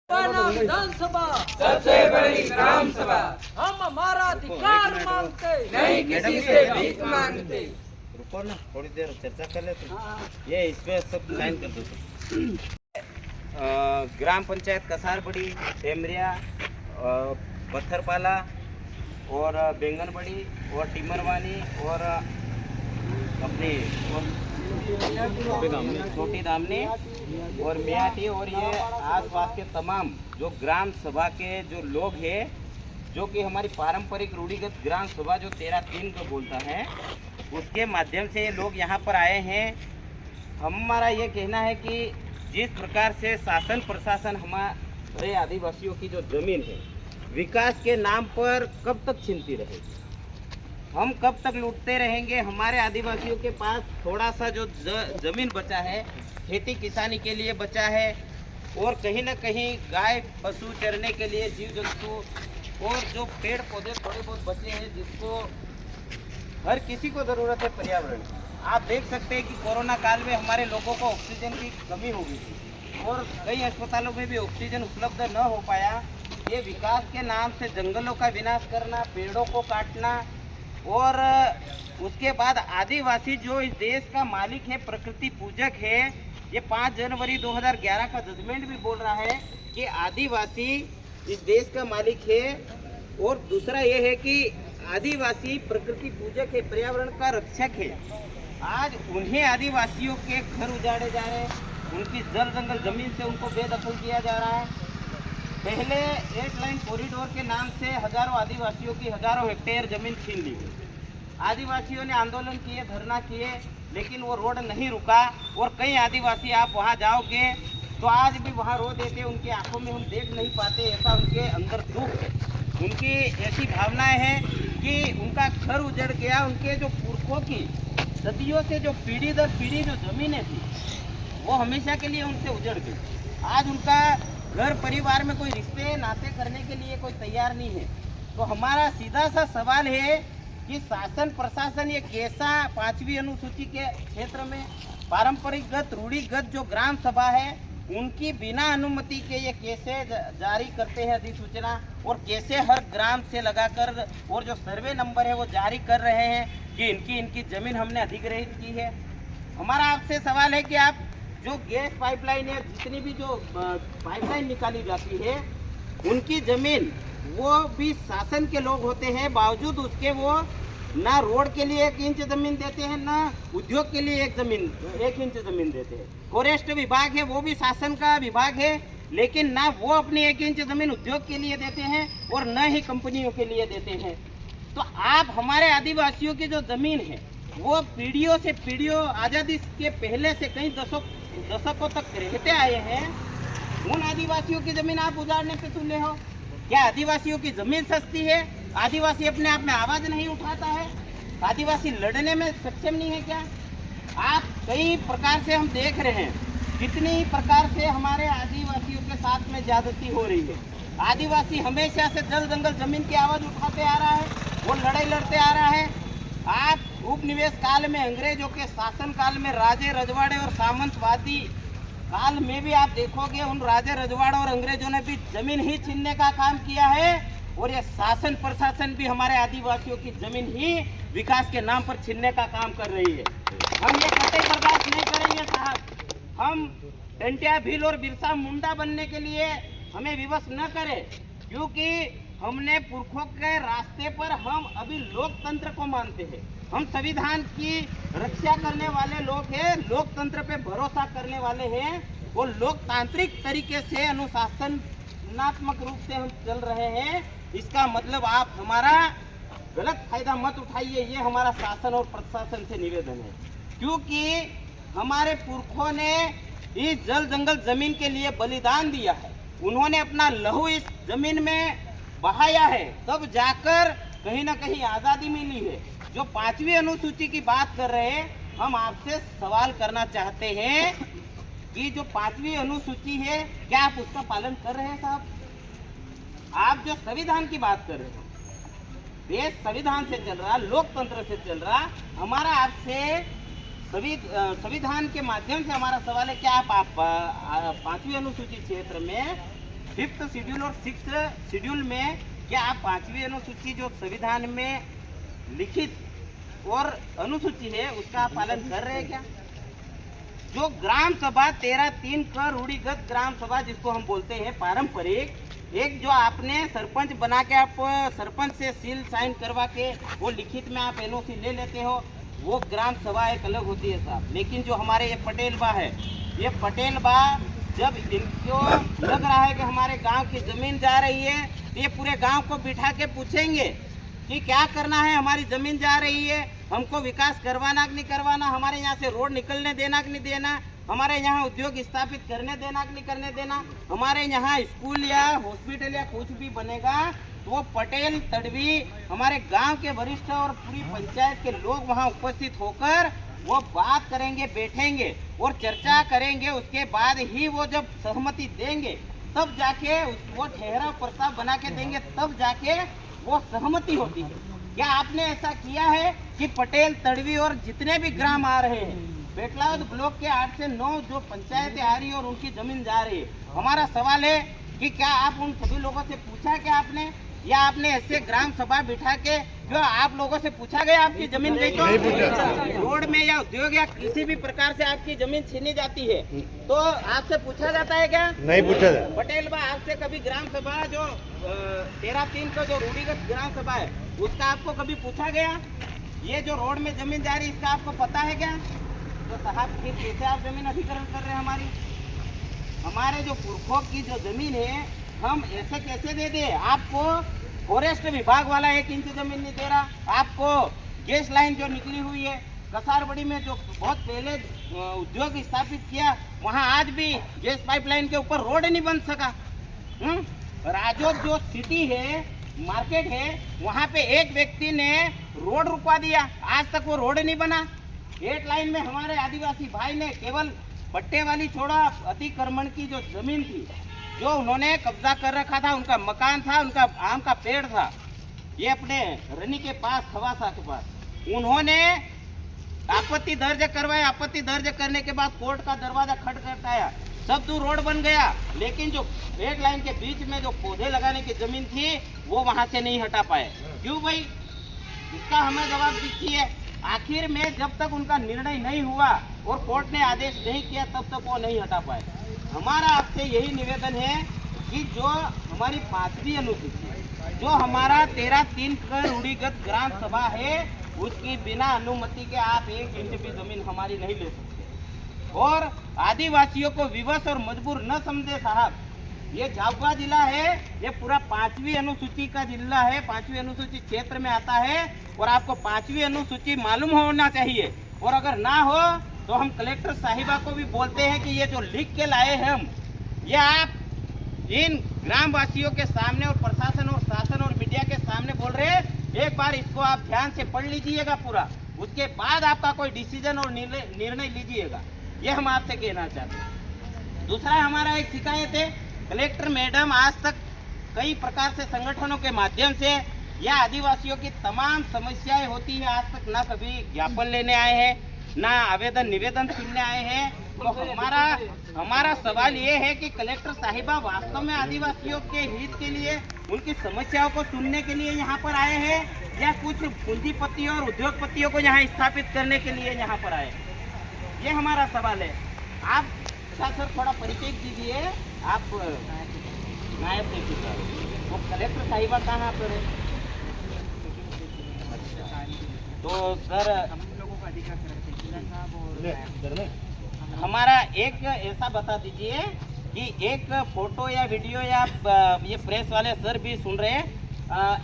विधानसभा सबसे बड़ी ग्राम सभा, हम हमारा अधिकार मांगते नहीं किसी से भीख मांगते। रुको ना, थोड़ी देर चर्चा कर लेते हैं। ये इसमें सब साइन कर दो सब। ग्राम पंचायत कसारबड़ी, टेमरिया, पत्थरपाला और बेंगनबड़ी और टिमरवानी और अपनी छोटी दामनी और मियाटी और ये आसपास के तमाम जो ग्राम सभा के जो लोग हैं, जो कि हमारी पारंपरिक रूढ़िगत ग्राम सभा जो 13-3 को बोलता है, उसके माध्यम से ये लोग यहाँ पर आए हैं। हमारा ये कहना है कि जिस प्रकार से शासन प्रशासन हमारे आदिवासियों की जो जमीन है विकास के नाम पर कब तक छीनती रहेगी, हम कब तक लूटते रहेंगे। हमारे आदिवासियों के पास थोड़ा सा जो जमीन बचा है खेती किसानी के लिए बचा है और कहीं ना कहीं गाय पशु चरने के लिए जीव जंतु और जो पेड़ पौधे थोड़े बहुत बचे हैं जिसको हर किसी को ज़रूरत है पर्यावरण की। आप देख सकते हैं कि कोरोना काल में हमारे लोगों को ऑक्सीजन की कमी हो गई थी और कई अस्पतालों में भी ऑक्सीजन उपलब्ध न हो पाया। ये विकास के नाम से जंगलों का विनाश करना, पेड़ों को काटना और उसके बाद आदिवासी जो इस देश का मालिक है, प्रकृति पूजक है। ये 5 जनवरी 2011 का जजमेंट भी बोल रहा है कि आदिवासी इस देश का मालिक है। और दूसरा ये है कि आदिवासी प्रकृति पूजक है, पर्यावरण का रक्षक है। आज उन्हें आदिवासियों के घर उजाड़े जा रहे हैं, उनकी जल जंगल जमीन से उनको बेदखल किया जा रहा है। पहले 8 लाइन कॉरिडोर के नाम से हजारों आदिवासियों की हजारों हेक्टेयर जमीन छीन ली गई। आदिवासियों ने आंदोलन किए, धरना किए, लेकिन वो रोड नहीं रुका। और कई आदिवासी आप वहाँ जाओगे तो आज भी वहाँ रो देते, उनकी आंखों में हम देख नहीं पाते, ऐसा उनके अंदर दुख है। उनकी ऐसी भावनाएं हैं कि उनका घर उजड़ गया, उनके जो पुरखों की सदियों से जो पीढ़ी दर पीढ़ी जो जमीनें थी वो हमेशा के लिए उनसे उजड़ गई। आज उनका घर परिवार में कोई रिश्ते नाते करने के लिए कोई तैयार नहीं है। तो हमारा सीधा सा सवाल है कि शासन प्रशासन ये कैसा 5वीं अनुसूची के क्षेत्र में पारंपरिकगत रूढ़िगत जो ग्राम सभा है उनकी बिना अनुमति के ये कैसे जारी करते हैं अधिसूचना, और कैसे हर ग्राम से लगाकर और जो सर्वे नंबर है वो जारी कर रहे हैं कि इनकी जमीन हमने अधिग्रहित की है। हमारा आपसे सवाल है कि आप जो गैस पाइपलाइन है, जितनी भी जो पाइपलाइन निकाली जाती है उनकी जमीन वो भी शासन के लोग होते हैं, बावजूद उसके वो ना रोड के लिए 1 इंच जमीन देते हैं, ना उद्योग के लिए 1 इंच जमीन देते हैं। फॉरेस्ट विभाग है वो भी शासन का विभाग है, लेकिन ना वो अपनी 1 इंच जमीन उद्योग के लिए देते हैं और न ही कंपनियों के लिए देते हैं। तो आप हमारे आदिवासियों की जो जमीन है वो पीढ़ियों से पीढ़ियों आज़ादी के पहले से कई दशकों तक रहते आए हैं, उन आदिवासियों की जमीन आप उजाड़ने पे तुले हो। क्या आदिवासियों की जमीन सस्ती है? आदिवासी अपने आप में आवाज नहीं उठाता है? आदिवासी लड़ने में सक्षम नहीं है क्या? आप कई प्रकार से हम देख रहे हैं कितनी प्रकार से हमारे आदिवासियों के साथ में ज्यादती हो रही है। आदिवासी हमेशा से जल जंगल जमीन की आवाज उठाते आ रहा है, वो लड़ाई लड़ते आ रहा है। आप उपनिवेश काल में अंग्रेजों के शासन काल में राजे रजवाड़े और सामंतवादी काल में भी आप देखोगे उन राजे रजवाड़ों और अंग्रेजों ने भी जमीन ही छीनने का काम किया है। और ये शासन प्रशासन भी हमारे आदिवासियों की जमीन ही विकास के नाम पर छीनने का काम कर रही है। हम ये कतई बर्दाश्त नहीं करेंगे साहब। हम टंटिया भील और बिरसा मुंडा बनने के लिए हमें विवश न करें, क्योंकि हमने पुरखों के रास्ते पर हम अभी लोकतंत्र को मानते हैं। हम संविधान की रक्षा करने वाले लोग हैं, लोकतंत्र पे भरोसा करने वाले हैं और लोकतांत्रिक तरीके से अनुशासनात्मक रूप से हम चल रहे हैं। इसका मतलब आप हमारा गलत फायदा मत उठाइए, ये हमारा शासन और प्रशासन से निवेदन है। क्योंकि हमारे पुरखों ने इस जल जंगल जमीन के लिए बलिदान दिया है, उन्होंने अपना लहू इस जमीन में बहाया है, तब जाकर कहीं ना कहीं आज़ादी मिली है। जो 5वीं अनुसूची की बात कर रहे हैं, हम आपसे सवाल करना चाहते हैं कि जो 5वीं अनुसूची है क्या आप उसका पालन कर रहे हैं साहब? आप जो संविधान की बात कर रहे हो, देश संविधान से चल रहा, लोकतंत्र से चल रहा। हमारा आपसे संविधान के माध्यम से हमारा सवाल है कि आप 5वीं अनुसूची क्षेत्र में 5th शेड्यूल और 6th शेड्यूल में क्या आप 5वीं अनुसूची जो संविधान में लिखित और अनुसूची है उसका आप पालन कर रहे हैं क्या? जो ग्राम सभा 13(3) का रूढ़िगत ग्राम सभा जिसको हम बोलते हैं पारंपरिक, एक जो आपने सरपंच बना के आप सरपंच से सील साइन करवा के वो लिखित में आप एनओसी ले लेते हो, वो ग्राम सभा एक अलग होती है साहब। लेकिन जो हमारे ये पटेल बा है, ये पटेल बा जब इनको लग रहा है कि हमारे गांव की जमीन जा रही है तो ये पूरे गांव को बिठा के पूछेंगे कि क्या करना है, हमारी जमीन जा रही है, हमको विकास करवाना कि नहीं करवाना, हमारे यहाँ से रोड निकलने देना कि नहीं देना, हमारे यहाँ उद्योग स्थापित करने देना कि नहीं करने देना, हमारे यहाँ स्कूल या हॉस्पिटल या कुछ भी बनेगा तो वो पटेल तड़वी हमारे गांव के वरिष्ठ और पूरी पंचायत के लोग वहाँ उपस्थित होकर वो बात करेंगे, बैठेंगे और चर्चा करेंगे। उसके बाद ही वो जब सहमति देंगे तब जाके वो ठहराव प्रस्ताव बना के देंगे, तब जाके वो सहमति होती है। क्या आपने ऐसा किया है कि पटेल तड़वी और जितने भी ग्राम आ रहे हैं, बेटलावद ब्लॉक के 8 से 9 जो पंचायतें आ रही है और उनकी जमीन जा रही है, हमारा सवाल है कि क्या आप उन सभी लोगों से पूछा क्या आपने, या आपने ऐसे ग्राम सभा बिठा के जो आप लोगों से पूछा गया आपकी जमीन गई तो रोड में या उद्योग या किसी भी प्रकार से आपकी जमीन छीनी जाती है तो आपसे पूछा जाता है क्या? नहीं पूछा जाता। पटेल बा आपसे कभी ग्राम सभा जो 13(3) का जो रूढ़िगत ग्राम सभा है उसका आपको कभी पूछा गया? ये जो रोड में जमीन जा रही है इसका आपको पता है क्या? तो साहब फिर कैसे आप जमीन अधिग्रहण कर रहे हैं? हमारे जो पुरखों की जो जमीन है हम ऐसे कैसे दे दे? आपको फॉरेस्ट विभाग वाला 1 इंच जमीन नहीं दे रहा, आपको गैस लाइन जो निकली हुई है कसारबड़ी में जो बहुत पहले उद्योग स्थापित किया वहाँ आज भी गैस पाइपलाइन के ऊपर रोड नहीं बन सका। राजोग जो सिटी है, मार्केट है, वहाँ पे एक व्यक्ति ने रोड रुकवा दिया, आज तक वो रोड नहीं बना। 8 लाइन में हमारे आदिवासी भाई ने केवल पट्टे वाली छोड़ा अतिक्रमण की जो जमीन थी जो उन्होंने कब्जा कर रखा था, उनका मकान था, उनका आम का पेड़ था, ये अपने रनी के पास खवासा के पास, उन्होंने आपत्ति दर्ज करवाया। आपत्ति दर्ज करने के बाद कोर्ट का दरवाजा खटखटाया, सब दूर रोड बन गया, लेकिन जो 8 लाइन के बीच में जो पौधे लगाने की जमीन थी वो वहां से नहीं हटा पाए। क्यों भाई? इसका हमें जवाब दीजिए। आखिर में जब तक उनका निर्णय नहीं हुआ और कोर्ट ने आदेश नहीं किया तब तक वो नहीं हटा पाए। हमारा आपसे यही निवेदन है कि जो हमारी 5वीं अनुसूची, जो हमारा 13(3) का रूढ़िगत ग्राम सभा है, उसकी बिना अनुमति के आप 1 इंच भी जमीन हमारी नहीं ले सकते। और आदिवासियों को विवश और मजबूर न समझे साहब। ये झाबुआ जिला है, ये पूरा 5वीं अनुसूची का जिला है, 5वीं अनुसूची क्षेत्र में आता है और आपको 5वीं अनुसूची मालूम होना चाहिए। और अगर ना हो तो हम कलेक्टर साहिबा को भी बोलते हैं कि ये जो लिख के लाए हैं हम, ये आप इन ग्रामवासियों के सामने और प्रशासन और शासन और मीडिया के सामने बोल रहे हैं, एक बार इसको आप ध्यान से पढ़ लीजिएगा पूरा, उसके बाद आपका कोई डिसीजन और निर्णय लीजिएगा, ये हम आपसे कहना चाहते हैं। दूसरा हमारा एक शिकायत है, कलेक्टर मैडम आज तक कई प्रकार से संगठनों के माध्यम से या आदिवासियों की तमाम समस्याएं होती है, आज तक ना कभी ज्ञापन लेने आए हैं, ना आवेदन निवेदन सुनने आए हैं। तो हमारा सवाल ये है कि कलेक्टर साहिबा वास्तव में आदिवासियों के हित के लिए, उनकी समस्याओं को सुनने के लिए यहाँ पर आए हैं या कुछ पूंजीपतियों और उद्योगपतियों को यहाँ स्थापित करने के लिए यहाँ पर आए? ये हमारा सवाल है। आप सर थोड़ा परिचय दीजिए। आप नायब तहसीलदार, वो कलेक्टर साहिबा कहाँ पर है? तो सर हमारा एक ऐसा बता दीजिए कि एक फोटो या वीडियो या ये प्रेस वाले सर भी सुन रहे हैं,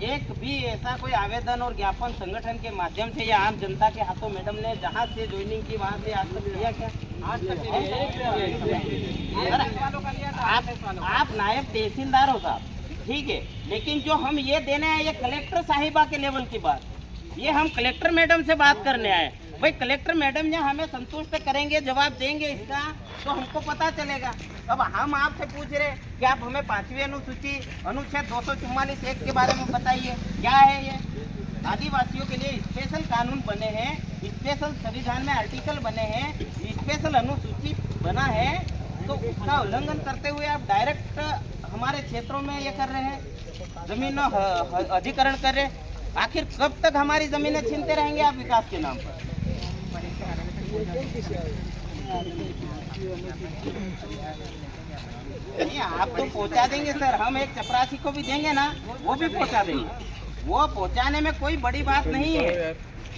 एक भी ऐसा कोई आवेदन और ज्ञापन संगठन के माध्यम से या आम जनता के हाथों मैडम ने जहां से ज्वाइनिंग की वहां से आज तक किया क्या? आज तक आप नायब तहसीलदार हो साहब, ठीक है, लेकिन जो हम ये देने हैं ये कलेक्टर साहिबा के लेवल की बात, ये हम कलेक्टर मैडम से बात करने आए। भाई कलेक्टर मैडम जब हमें संतुष्ट करेंगे, जवाब देंगे इसका, तो हमको पता चलेगा। अब हम आपसे पूछ रहे कि आप हमें 5वीं अनुसूची अनुच्छेद 244(1) के बारे में बताइए, क्या है ये? आदिवासियों के लिए स्पेशल कानून बने हैं, स्पेशल संविधान में आर्टिकल बने हैं, स्पेशल अनुसूची बना है, तो उसका उल्लंघन करते हुए आप डायरेक्ट हमारे क्षेत्रों में ये कर रहे हैं, जमीन अधिकरण कर रहे हैं। आखिर कब तक हमारी जमीनें छीनते रहेंगे आप विकास के नाम पर? नहीं, आप तो पहुंचा देंगे सर, हम एक चपरासी को भी देंगे ना, वो भी पहुंचा देंगे। वो पहुंचाने में कोई बड़ी बात नहीं है,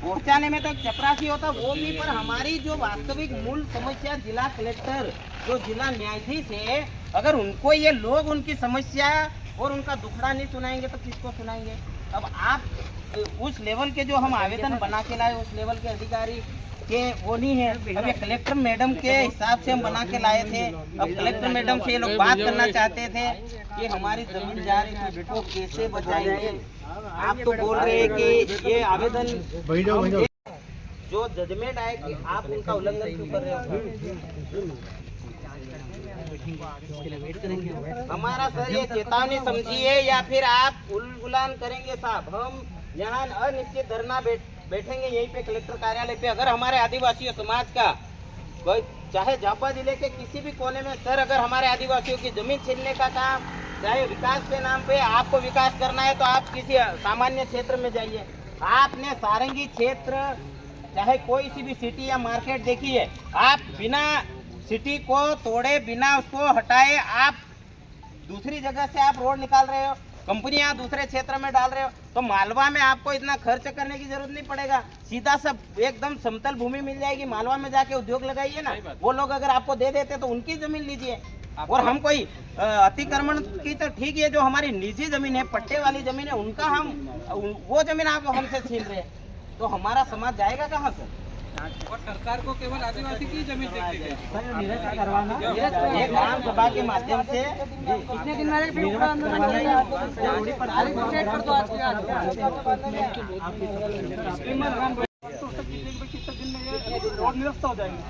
पहुंचाने में तो एक चपरासी होता वो भी, पर हमारी जो वास्तविक मूल समस्या जिला कलेक्टर, जो जिला न्यायाधीश है, अगर उनको ये लोग उनकी समस्या और उनका दुखड़ा नहीं सुनाएंगे तो किसको सुनाएंगे? अब आप उस लेवल के जो हम आवेदन बना के लाए, उस लेवल के अधिकारी के वो नहीं है। अब ये कलेक्टर मैडम के हिसाब से हम बना के लाए थे। अब कलेक्टर मैडम से ये लोग बात करना चाहते थे कि हमारी जमीन जा रही है, उसको कैसे बचाएंगे। आप तो बोल रहे हैं कि ये आवेदन जो जजमेंट आए कि आप उनका उल्लंघन क्यों कर रहे हो? हमारा सर ये चेतावनी समझिए या फिर आप उलगुलान करेंगे साहब। हम यहाँ अनिश्चित धरना बैठेंगे यहीं पे कलेक्टर कार्यालय पे। अगर हमारे आदिवासी समाज का कोई, चाहे झापा जिले के किसी भी कोने में सर, अगर हमारे आदिवासियों की जमीन छीनने का काम, चाहे विकास के नाम पे आपको विकास करना है तो आप किसी सामान्य क्षेत्र में जाइए। आपने सारंगी क्षेत्र, चाहे कोई सी भी सिटी या मार्केट देखी है, आप बिना सिटी को तोड़े, बिना उसको हटाए आप दूसरी जगह से आप रोड निकाल रहे हो, कंपनियां दूसरे क्षेत्र में डाल रहे हो, तो मालवा में आपको इतना खर्च करने की जरूरत नहीं पड़ेगा। सीधा सब एकदम समतल भूमि मिल जाएगी, मालवा में जाके उद्योग लगाइए ना। वो लोग अगर आपको दे देते तो उनकी जमीन लीजिए। और हम कोई अतिक्रमण की तो ठीक है, जो हमारी निजी जमीन है, पट्टे वाली जमीन है, उनका हम वो जमीन आप हमसे छीन रहे हैं, तो हमारा समाज जाएगा कहाँ से? और सरकार को केवल आदिवासी की जमीन देखनी है। एक ग्राम सभा के माध्यम से कितने दिन में रोड निरस्त हो जाएंगे।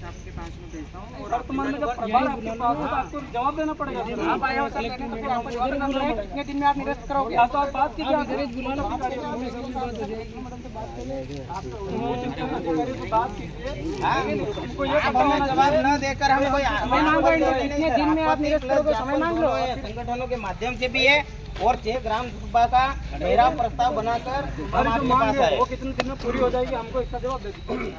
आपके पास में भेजता हूँ, और वर्तमान में जब प्रभार आपके पास हो तो आपको जवाब देना पड़ेगा। आप आए हो सर, कितने दिन में आप निरस्त करोगे? आप बात कीजिए, जवाब न देकर हम कोई कितने दिन में आप निरस्त करोगे? समय मांग लो। संगठनों के माध्यम से भी है, और 6 ग्राम सभा का मेरा प्रस्ताव बनाकर हम आपके पास आए। वो कितने दिन में पूरी हो जाएगी, हमको इसका जवाब दे दीजिए।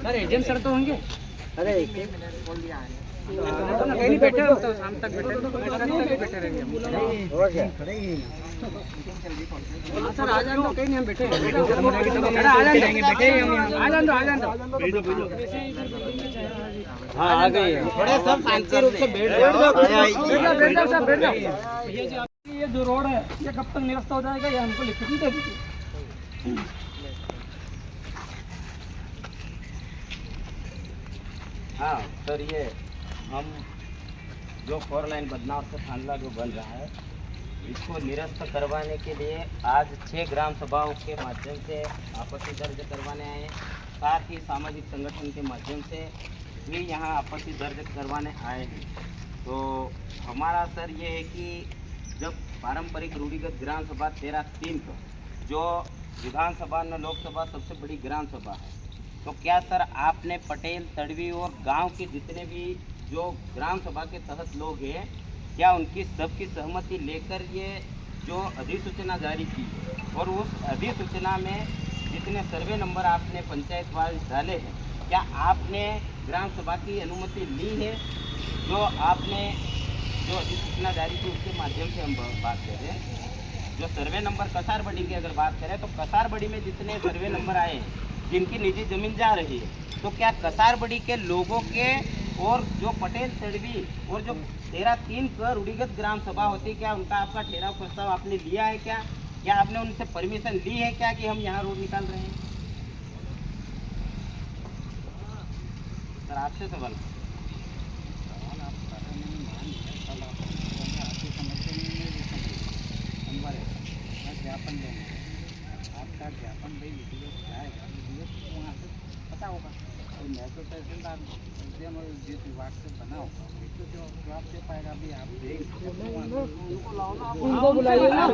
अरे एजेंट सर तो होंगे। अरे कहीं बैठे हो तो शाम तक बैठे रहेंगे सर। आ जाओ, कहीं नहीं हम बैठे हैं। हाँ आ गए, थोड़े सब शांति रूप से बैठ जाओ। ये जो रोड है ये कब तक निरस्त हो जाएगा, ये हमको लिखित में दे दीजिए। हाँ सर, ये हम जो 4 लाइन बदनाव से थांदला जो बन रहा है, इसको निरस्त करवाने के लिए आज 6 ग्राम सभाओं के माध्यम से आपत्ति दर्ज करवाने आए, साथ ही सामाजिक संगठन के माध्यम से भी यहाँ आपत्ति दर्ज करवाने आए हैं। तो हमारा सर ये है कि जब पारंपरिक रूढ़िगत ग्राम सभा 13-3 को, जो विधानसभा में लोकसभा सबसे बड़ी ग्राम सभा है, तो क्या सर आपने पटेल, तड़वी और गांव के जितने भी जो ग्राम सभा के तहत लोग हैं, क्या उनकी सबकी सहमति लेकर ये जो अधिसूचना जारी की, और उस अधिसूचना में जितने सर्वे नंबर आपने पंचायत वाइज डाले हैं, क्या आपने ग्राम सभा की अनुमति ली है? जो आपने जो अधिसूचना जारी की उसके माध्यम से हम बात कर रहे हैं। जो सर्वे नंबर कसारबड़ी की अगर बात करें तो कसारबड़ी में जितने सर्वे नंबर आए हैं जिनकी निजी जमीन जा रही है, तो क्या कसारबड़ी के लोगों के और जो पटेल, तड़वी और जो 13-3 का रूढ़िगत ग्राम सभा होती, क्या उनका आपका ठहराव प्रस्ताव आपने लिया है? क्या आपने उनसे परमिशन ली है क्या कि हम यहाँ रोड निकाल रहे हैं? सर आपसे सवाल। आपका ज्ञापन भाई वीडियो जाएगा, वीडियो वहाँ से पता होगा। और मैं तो तहसीलदार जिस विभाग से बना होगा वही तो जो जवाब दे पाएगा। अभी आप उनको लाओ ना, उनको बुलाइए ना,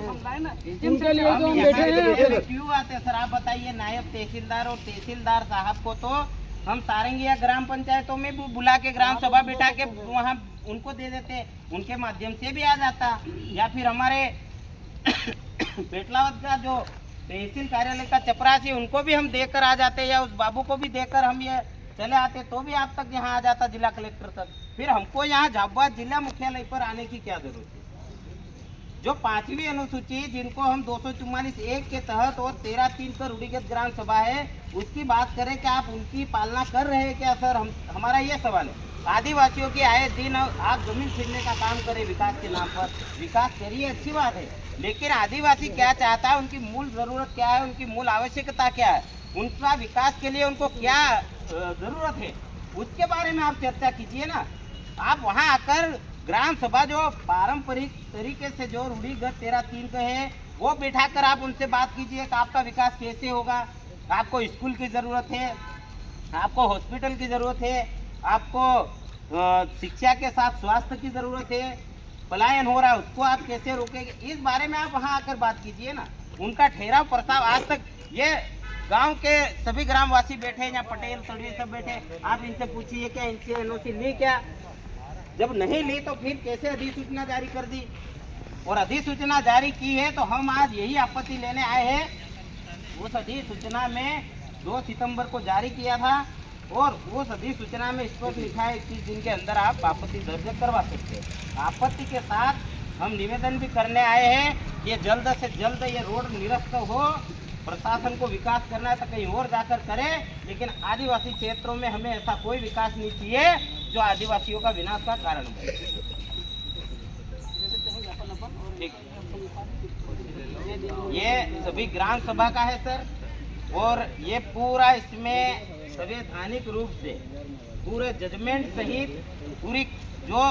समझाए ना, जिनके लिए जो हम बैठे हैं। क्यों आते हैं सर, आप बताइए। नायब तहसीलदार और तहसीलदार साहब को तो हम सारंगिया ग्राम पंचायतों में भी बुला के ग्राम सभा बिठा के वहाँ उनको दे देते, उनके माध्यम से भी आ जाता। या फिर हमारे पेटलावत का जो तहसील कार्यालय का चपरासी, उनको भी हम देकर आ जाते, या उस बाबू को भी देकर हम ये चले आते, तो भी आप तक यहाँ आ जाता, जिला कलेक्टर तक। फिर हमको यहाँ झाबुआ जिला मुख्यालय पर आने की क्या जरूरत है? जो 5वीं अनुसूची जिनको हम 244(1) के तहत और 13(3) पर रूढ़िगत ग्राम सभा है, उसकी बात करें कि आप उनकी पालना कर रहे हैं क्या सर? हमारा ये सवाल है। आदिवासियों के आए दिन आप जमीन छीनने का काम करें विकास के नाम पर, विकास करिए, अच्छी बात है, लेकिन आदिवासी क्या चाहता है, उनकी मूल जरूरत क्या है, उनकी मूल आवश्यकता क्या है, उनका विकास के लिए उनको क्या जरूरत है, उसके बारे में आप चर्चा कीजिए ना। आप वहाँ आकर ग्राम सभा जो पारंपरिक तरीके से जो रूढ़िगत 13(3) का है, वो बिठाकर आप उनसे बात कीजिए कि आपका विकास कैसे होगा। आपको स्कूल की ज़रूरत है, आपको हॉस्पिटल की ज़रूरत है, आपको शिक्षा के साथ स्वास्थ्य की ज़रूरत है, पलायन हो रहा है उसको आप कैसे रोकेंगे, इस बारे में आप वहाँ आकर बात कीजिए ना। उनका ठहराव प्रस्ताव आज तक ये गांव के सभी ग्रामवासी बैठे हैं, या पटेल तड़िए सब बैठे, आप इनसे पूछिए क्या इनसे एनओसी ली क्या? जब नहीं ली तो फिर कैसे अधिसूचना जारी कर दी? और अधिसूचना जारी की है तो हम आज यही आपत्ति लेने आए हैं। उस अधिसूचना में 2 सितंबर को जारी किया था, और उस अधिसूचना में स्पष्ट लिखा है 21 दिन के अंदर आप आपत्ति दर्ज करवा सकते हैं। आपत्ति के साथ हम निवेदन भी करने आए हैं कि ये जल्द से जल्द ये रोड निरस्त हो। प्रशासन को विकास करना है तो कहीं और जाकर करे, लेकिन आदिवासी क्षेत्रों में हमें ऐसा कोई विकास नहीं चाहिए जो आदिवासियों का विनाश का कारण बने। ठीक, ये सभी ग्राम सभा का है सर, और ये पूरा इसमें संवैधानिक रूप से पूरे जजमेंट सहित पूरी जो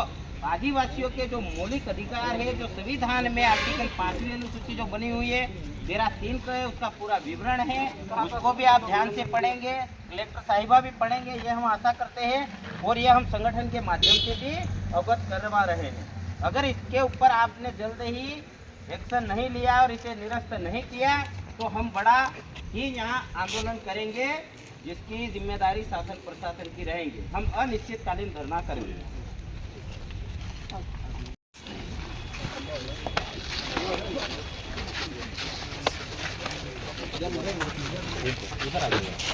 आदिवासियों के जो मौलिक अधिकार है, जो संविधान में आर्टिकल 5वीं अनुसूची जो बनी हुई है 13(3) का है, उसका पूरा विवरण है, उसको भी आप ध्यान से पढ़ेंगे, कलेक्टर साहिबा भी पढ़ेंगे, ये हम आशा करते हैं, और ये हम संगठन के माध्यम से भी अवगत करवा रहे हैं। अगर इसके ऊपर आपने जल्द ही एक्शन नहीं लिया और इसे निरस्त नहीं किया तो हम बड़ा ही यहाँ आंदोलन करेंगे, जिसकी जिम्मेदारी शासन प्रशासन की रहेगी। हम अनिश्चितकालीन धरना करेंगे।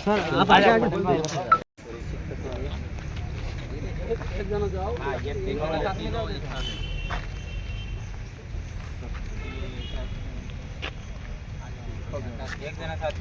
सर आप आगे एक जना जाओ, ये तीनों एक जना साथ